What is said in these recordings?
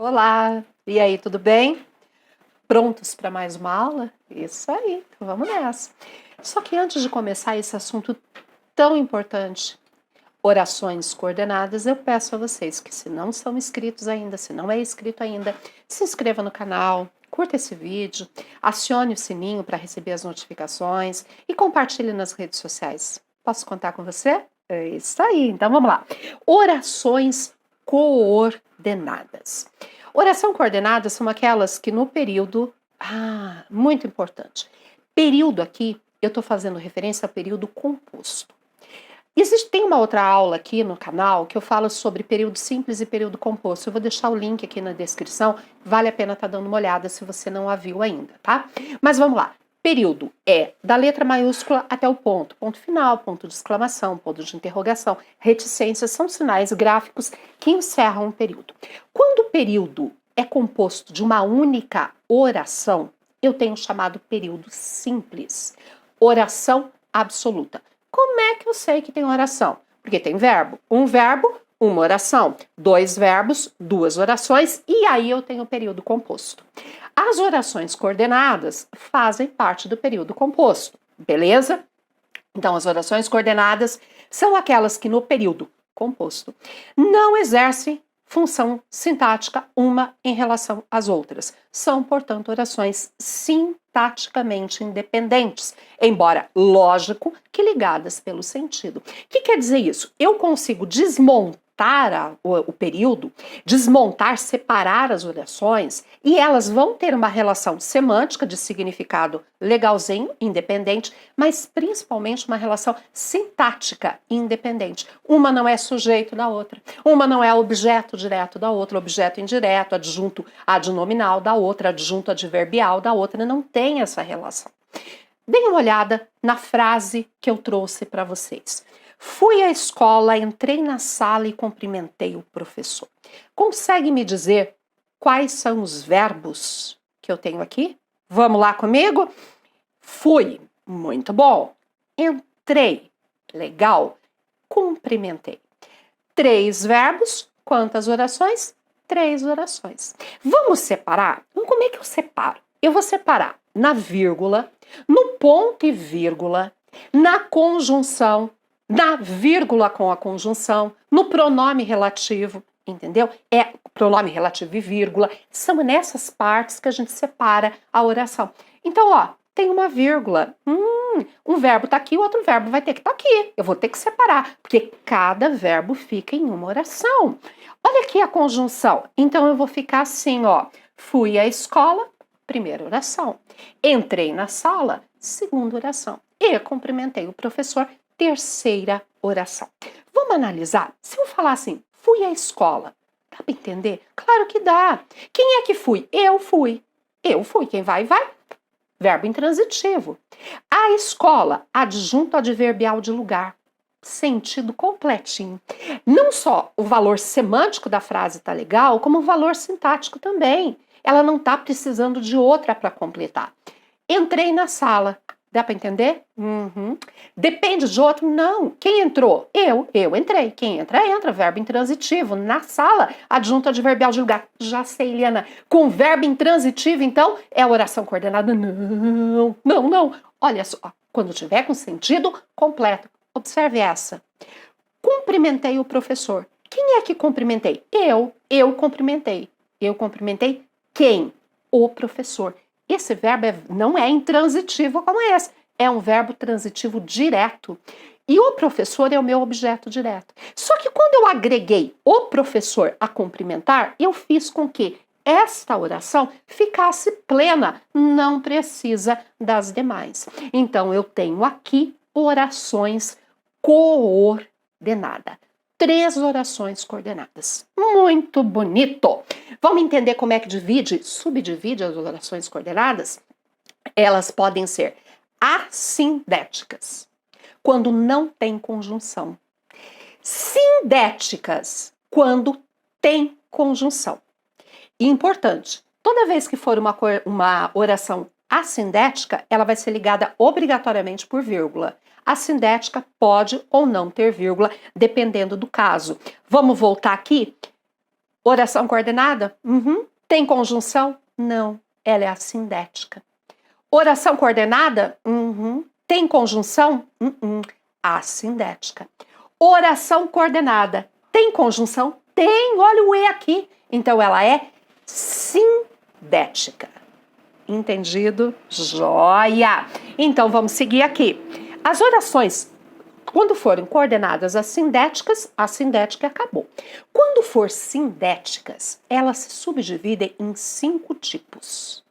Olá! E aí, tudo bem? Prontos para mais uma aula? Isso aí, então vamos nessa. Só que antes de começar esse assunto tão importante, orações coordenadas, eu peço a vocês que se não são inscritos ainda, se não é inscrito ainda, se inscreva no canal, curta esse vídeo, acione o sininho para receber as notificações e compartilhe nas redes sociais. Posso contar com você? É isso aí, então vamos lá. Orações coordenadas. Oração coordenada são aquelas que no período, muito importante. Período aqui, eu estou fazendo referência ao período composto. Tem uma outra aula aqui no canal que eu falo sobre período simples e período composto. Eu vou deixar o link aqui na descrição, vale a pena estar dando uma olhada se você não a viu ainda, tá? Mas vamos lá. Período é da letra maiúscula até o ponto. Ponto final, ponto de exclamação, ponto de interrogação, reticências são sinais gráficos que encerram um período. Quando o período é composto de uma única oração, eu tenho o chamado período simples. Oração absoluta. Como é que eu sei que tem oração? Porque tem verbo, uma oração, dois verbos, duas orações, e aí eu tenho o período composto. As orações coordenadas fazem parte do período composto, beleza? Então, as orações coordenadas são aquelas que no período composto não exercem função sintática uma em relação às outras. São, portanto, orações sintaticamente independentes, embora, lógico, que ligadas pelo sentido. O que quer dizer isso? Eu consigo desmontar o período, desmontar, separar as orações e elas vão ter uma relação semântica de significado legalzinho, independente, mas principalmente uma relação sintática independente. Uma não é sujeito da outra, uma não é objeto direto da outra, objeto indireto, adjunto adnominal da outra, adjunto adverbial da outra, não tem essa relação. Deem uma olhada na frase que eu trouxe para vocês. Fui à escola, entrei na sala e cumprimentei o professor. Consegue me dizer quais são os verbos que eu tenho aqui? Vamos lá comigo? Fui, muito bom. Entrei, legal. Cumprimentei. 3 verbos, quantas orações? 3 orações. Vamos separar? Então, como é que eu separo? Eu vou separar na vírgula, no ponto e vírgula, na conjunção, na vírgula com a conjunção, no pronome relativo, entendeu? É pronome relativo e vírgula. São nessas partes que a gente separa a oração. Então, ó, tem uma vírgula. Um verbo tá aqui, o outro verbo vai ter que estar aqui. Eu vou ter que separar, porque cada verbo fica em uma oração. Olha aqui a conjunção. Então, eu vou ficar assim, ó. Fui à escola, primeira oração. Entrei na sala, segunda oração. E cumprimentei o professor, terceira oração. Vamos analisar? Se eu falar assim, fui à escola, dá para entender? Claro que dá. Quem é que fui? Eu fui. Eu fui. Quem vai, vai. Verbo intransitivo. A escola, adjunto adverbial de lugar. Sentido completinho. Não só o valor semântico da frase tá legal, como o valor sintático também. Ela não tá precisando de outra para completar. Entrei na sala. Dá para entender? Depende de outro? Não. Quem entrou? Eu entrei. Quem entra, entra. Verbo intransitivo. Na sala, adjunto adverbial de lugar. Já sei, Eliana. Com verbo intransitivo, então, é oração coordenada? Não. Olha só. Quando tiver com sentido completo. Observe essa. Cumprimentei o professor. Quem é que cumprimentei? Eu cumprimentei. Eu cumprimentei quem? O professor. Esse verbo não é intransitivo como esse, é um verbo transitivo direto. E o professor é o meu objeto direto. Só que quando eu agreguei o professor a cumprimentar, eu fiz com que esta oração ficasse plena, não precisa das demais. Então eu tenho aqui orações coordenadas. 3 orações coordenadas. Muito bonito! Vamos entender como é que subdivide as orações coordenadas? Elas podem ser assindéticas, quando não tem conjunção. Sindéticas, quando tem conjunção. E importante, toda vez que for uma oração assindética, ela vai ser ligada obrigatoriamente por vírgula. A sindética pode ou não ter vírgula, dependendo do caso. Vamos voltar aqui? Oração coordenada? Uhum. Tem conjunção? Não, ela é assindética. Oração coordenada? Uhum. Tem conjunção? Uhum. Assindética. Oração coordenada. Tem conjunção? Tem, olha o E aqui. Então ela é sindética. Entendido? Joia! Então vamos seguir aqui. As orações, quando forem coordenadas assindéticas, a sindética acabou. Quando for sindéticas, elas se subdividem em 5 tipos.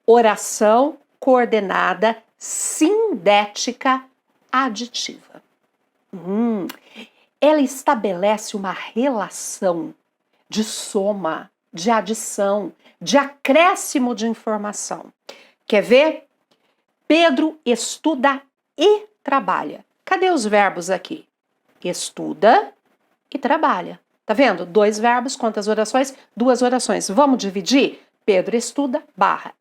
Oração coordenada sindética aditiva. Ela estabelece uma relação de soma, de adição, de acréscimo de informação. Quer ver? Pedro estuda e trabalha. Cadê os verbos aqui? Estuda e trabalha. Tá vendo? 2 verbos, quantas orações? 2 orações. Vamos dividir? Pedro estuda,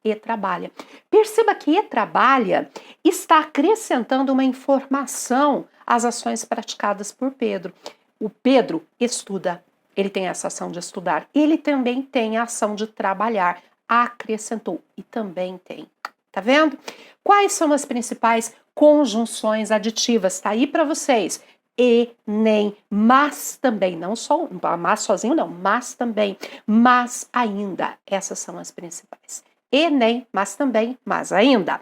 e trabalha. Perceba que e trabalha está acrescentando uma informação às ações praticadas por Pedro. O Pedro estuda, ele tem essa ação de estudar. Ele também tem a ação de trabalhar. Acrescentou e também tem. Tá vendo? Quais são as principais conjunções aditivas? Tá aí para vocês. E, nem, mas também, não só, mas sozinho não, mas também, mas ainda, essas são as principais. E, nem, mas também, mas ainda.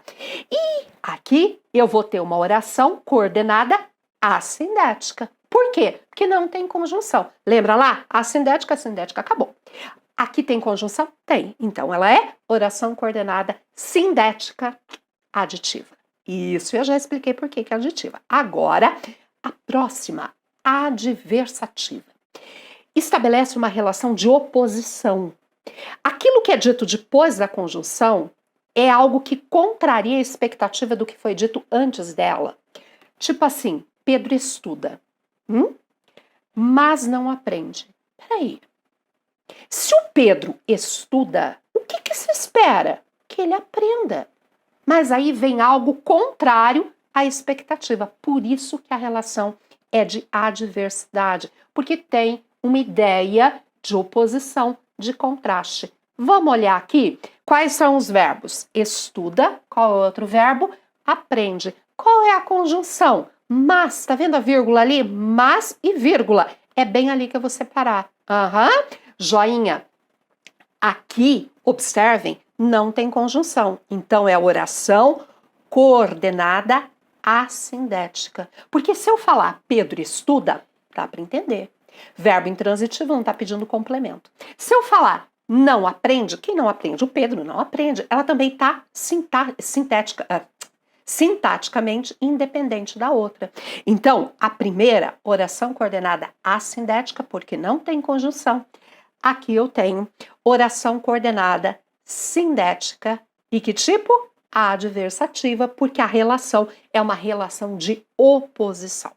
E aqui eu vou ter uma oração coordenada assindética. Por quê? Porque não tem conjunção. Lembra lá? Assindética, acabou. Aqui tem conjunção? Tem. Então ela é oração coordenada sindética aditiva. Isso eu já expliquei por que é aditiva. Agora, a próxima, adversativa. Estabelece uma relação de oposição. Aquilo que é dito depois da conjunção é algo que contraria a expectativa do que foi dito antes dela. Tipo assim, Pedro estuda, mas não aprende. Peraí. Se o Pedro estuda, o que se espera? Que ele aprenda. Mas aí vem algo contrário à expectativa. Por isso que a relação é de adversidade, porque tem uma ideia de oposição, de contraste. Vamos olhar aqui quais são os verbos. Estuda, qual é o outro verbo? Aprende. Qual é a conjunção? Mas, tá vendo a vírgula ali? Mas e vírgula. É bem ali que eu vou separar. Joinha. Aqui, observem, não tem conjunção. Então, é oração coordenada assindética. Porque se eu falar Pedro estuda, dá para entender. Verbo intransitivo não está pedindo complemento. Se eu falar não aprende, quem não aprende? O Pedro não aprende. Ela também está sintaticamente independente da outra. Então, a primeira, oração coordenada assindética, porque não tem conjunção. Aqui eu tenho oração coordenada sindética. E que tipo? Adversativa, porque a relação é uma relação de oposição.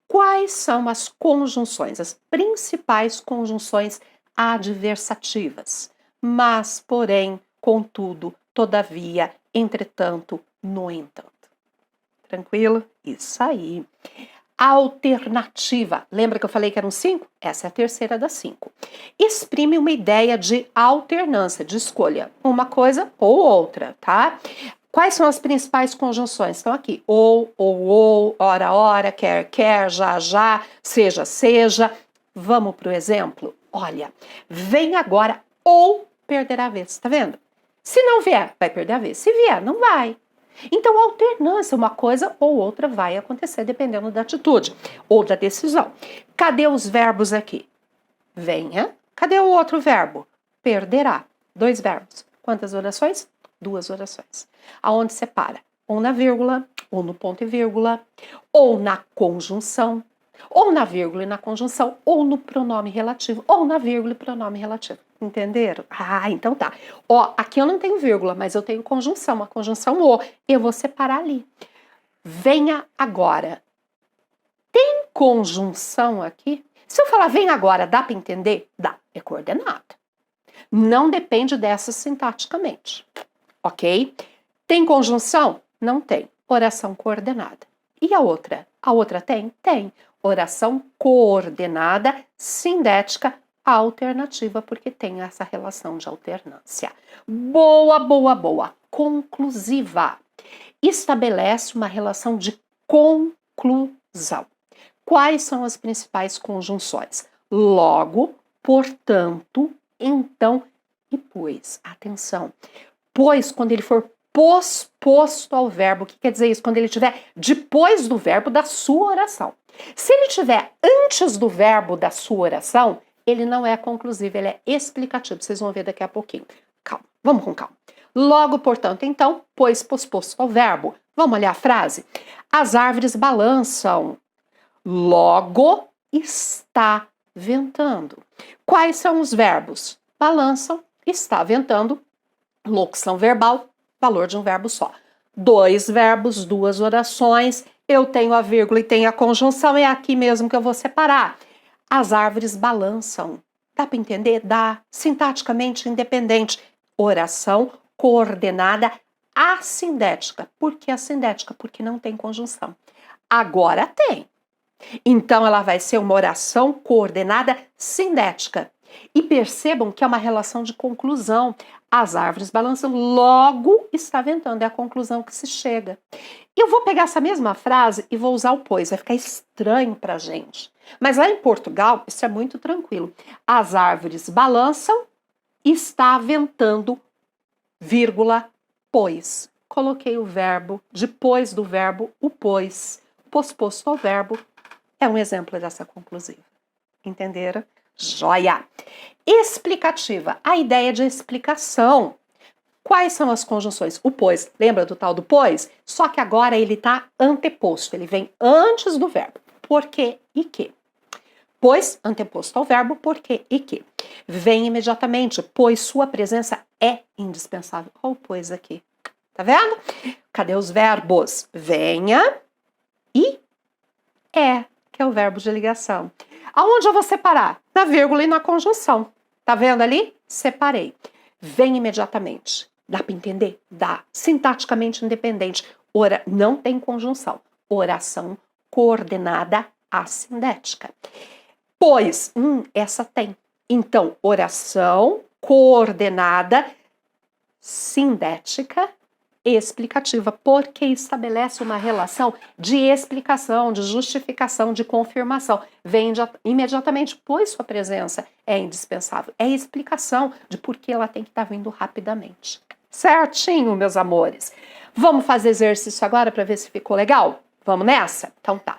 Quais são as conjunções, as principais conjunções adversativas? Mas, porém, contudo, todavia, entretanto, no entanto. Tranquilo? Isso aí. Alternativa. Lembra que eu falei que eram 5? Essa é a terceira das 5. Exprime uma ideia de alternância, de escolha. Uma coisa ou outra, tá? Quais são as principais conjunções? Estão aqui. Ou, ora, quer, já, seja. Vamos para o exemplo? Olha, vem agora ou perderá a vez, tá vendo? Se não vier, vai perder a vez. Se vier, não vai. Então, a alternância, uma coisa ou outra vai acontecer dependendo da atitude ou da decisão. Cadê os verbos aqui? Venha. Cadê o outro verbo? Perderá. 2 verbos. Quantas orações? 2 orações. Aonde separa? Ou na vírgula, ou no ponto e vírgula, ou na conjunção, ou na vírgula e na conjunção, ou no pronome relativo, ou na vírgula e pronome relativo. Entenderam? Então tá. Ó, aqui eu não tenho vírgula, mas eu tenho conjunção, a conjunção o. Eu vou separar ali. Venha agora. Tem conjunção aqui? Se eu falar vem agora, dá para entender? Dá. É coordenada. Não depende dessa sintaticamente. Ok? Tem conjunção? Não tem. Oração coordenada. E a outra? A outra tem? Tem. Oração coordenada, sindética, a alternativa, porque tem essa relação de alternância. Boa, boa, boa. Conclusiva. Estabelece uma relação de conclusão. Quais são as principais conjunções? Logo, portanto, então e pois. Atenção. Pois, quando ele for posposto ao verbo, o que quer dizer isso? Quando ele estiver depois do verbo da sua oração. Se ele estiver antes do verbo da sua oração, ele não é conclusivo, ele é explicativo. Vocês vão ver daqui a pouquinho. Calma, vamos com calma. Logo, portanto, então, pois posposto ao verbo. Vamos olhar a frase? As árvores balançam. Logo está ventando. Quais são os verbos? Balançam, está ventando, locução verbal, valor de um verbo só. 2 verbos, 2 orações, eu tenho a vírgula e tenho a conjunção, é aqui mesmo que eu vou separar. As árvores balançam. Dá para entender? Dá. Sintaticamente independente. Oração coordenada assindética. Por que assindética? Porque não tem conjunção. Agora tem. Então, ela vai ser uma oração coordenada sindética. E percebam que é uma relação de conclusão. As árvores balançam, logo está ventando. É a conclusão que se chega. Eu vou pegar essa mesma frase e vou usar o pois. Vai ficar estranho para a gente. Mas lá em Portugal, isso é muito tranquilo. As árvores balançam, está ventando, vírgula, pois. Coloquei o verbo, depois do verbo, o pois. Posposto ao verbo, é um exemplo dessa conclusiva. Entenderam? Joia! Explicativa. A ideia de explicação. Quais são as conjunções? O pois. Lembra do tal do pois? Só que agora ele está anteposto. Ele vem antes do verbo. Porque e que. Pois, anteposto ao verbo, porque e que. Vem imediatamente, pois sua presença é indispensável. Olha o pois aqui. Tá vendo? Cadê os verbos? Venha e é, que é o verbo de ligação. Aonde eu vou separar? Na vírgula e na conjunção. Tá vendo ali? Separei. Vem imediatamente. Dá para entender? Dá. Sintaticamente independente. Não tem conjunção. Oração coordenada assindética. Pois, essa tem. Então, oração coordenada sindética explicativa, porque estabelece uma relação de explicação, de justificação, de confirmação. Vem imediatamente, pois sua presença é indispensável. É explicação de por que ela tem que estar vindo rapidamente. Certinho, meus amores. Vamos fazer exercício agora para ver se ficou legal? Vamos nessa? Então tá.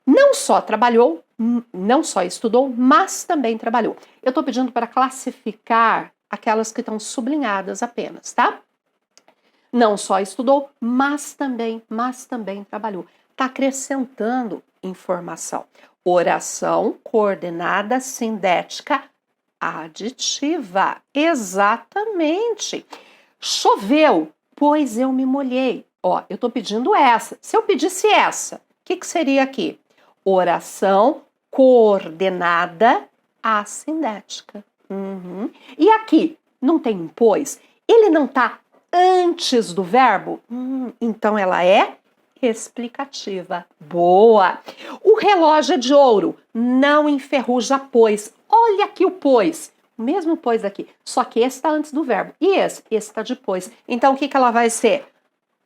Não só trabalhou, não só estudou, mas também trabalhou. Eu estou pedindo para classificar aquelas que estão sublinhadas apenas, tá? Não só estudou, mas também trabalhou. Está acrescentando informação. Oração coordenada sindética aditiva. Exatamente. Choveu, pois eu me molhei. Ó, eu estou pedindo essa. Se eu pedisse essa, o que seria aqui? Oração coordenada assindética. E aqui, não tem um pois? Ele não está antes do verbo? Então ela é explicativa. Boa! O relógio é de ouro, não enferruja pois. Olha aqui o pois. O mesmo pois aqui, só que esse está antes do verbo. E esse está depois. Então o que ela vai ser?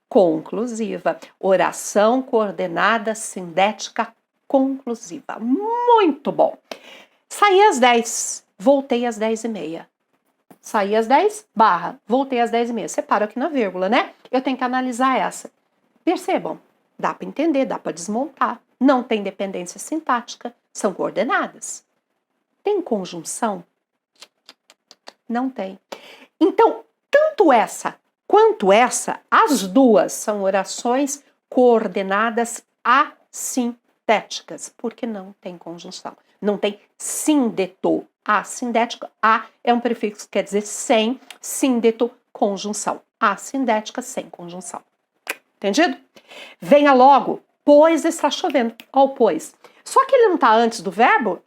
Conclusiva. Oração coordenada sindética conclusiva. Muito bom. Saí às 10, voltei às 10h30. Saí às 10, voltei às 10h30. Separo aqui na vírgula, né? Eu tenho que analisar essa. Percebam, dá para entender, dá para desmontar. Não tem dependência sintática, são coordenadas. Tem conjunção? Não tem. Então, tanto essa quanto essa, as duas são orações coordenadas assintéticas, porque não tem conjunção. Não tem síndeto. Assindética, a é um prefixo que quer dizer sem, síndeto, conjunção. Assindética, sem conjunção. Entendido? Venha logo, pois está chovendo. Ó, o pois. Só que ele não está antes do verbo?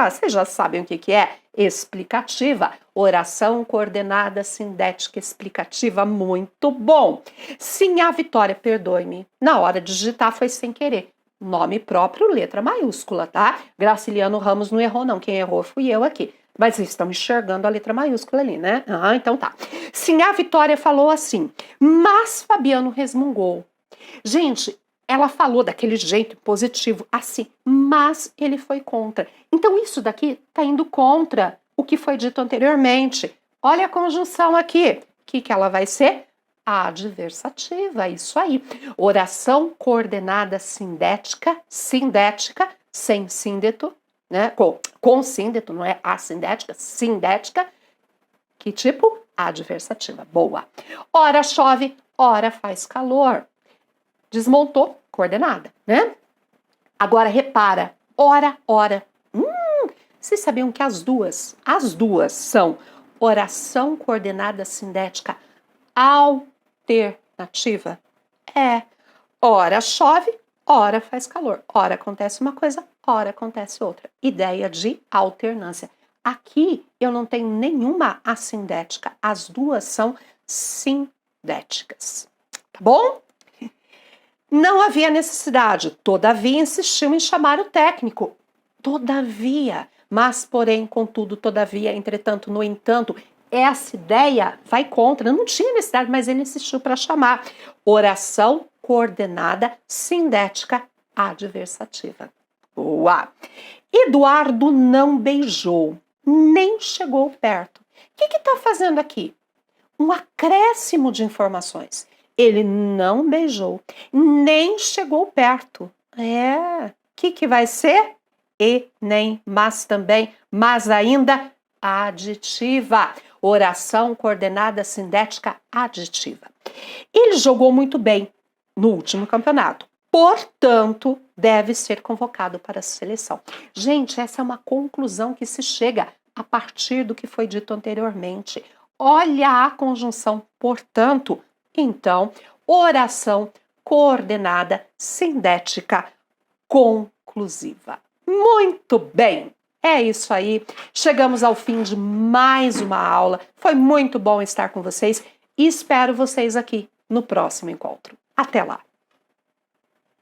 Vocês já sabem o que é. Explicativa. Oração coordenada sindética explicativa. Muito bom. Sim, a Vitória, perdoe-me. Na hora de digitar foi sem querer. nome próprio, letra maiúscula, tá? Graciliano Ramos não errou, não. Quem errou fui eu aqui. Mas vocês estão enxergando a letra maiúscula ali, né? Ah, então tá. Sim, a Vitória falou assim, mas Fabiano resmungou. Gente, ela falou daquele jeito positivo, assim, mas ele foi contra. Então isso daqui tá indo contra o que foi dito anteriormente. Olha a conjunção aqui. O que ela vai ser? Adversativa, isso aí. Oração coordenada sindética, sem síndeto, né? Com síndeto, não é assindética, sindética. Que tipo? Adversativa. Boa. Ora chove, ora faz calor. Desmontou, coordenada, né? Agora repara, ora. Vocês sabiam que as duas são oração coordenada sindética alternativa? Ora chove, ora faz calor. Ora acontece uma coisa, ora acontece outra. Ideia de alternância. Aqui eu não tenho nenhuma assindética. As duas são sindéticas. Tá bom? Não havia necessidade. Todavia insistiu em chamar o técnico. Todavia, mas porém, contudo, todavia, entretanto, no entanto, essa ideia vai contra. Não tinha necessidade, mas ele insistiu para chamar. Oração coordenada sindética adversativa. Boa! Eduardo não beijou, nem chegou perto. O que está fazendo aqui? Um acréscimo de informações. Ele não beijou, nem chegou perto. O que vai ser? E, nem, mas também, mas ainda, aditiva. Oração coordenada sindética aditiva. Ele jogou muito bem no último campeonato. Portanto, deve ser convocado para a seleção. Gente, essa é uma conclusão que se chega a partir do que foi dito anteriormente. Olha a conjunção, portanto, então, oração coordenada sindética conclusiva. Muito bem! É isso aí. Chegamos ao fim de mais uma aula. Foi muito bom estar com vocês e espero vocês aqui no próximo encontro. Até lá!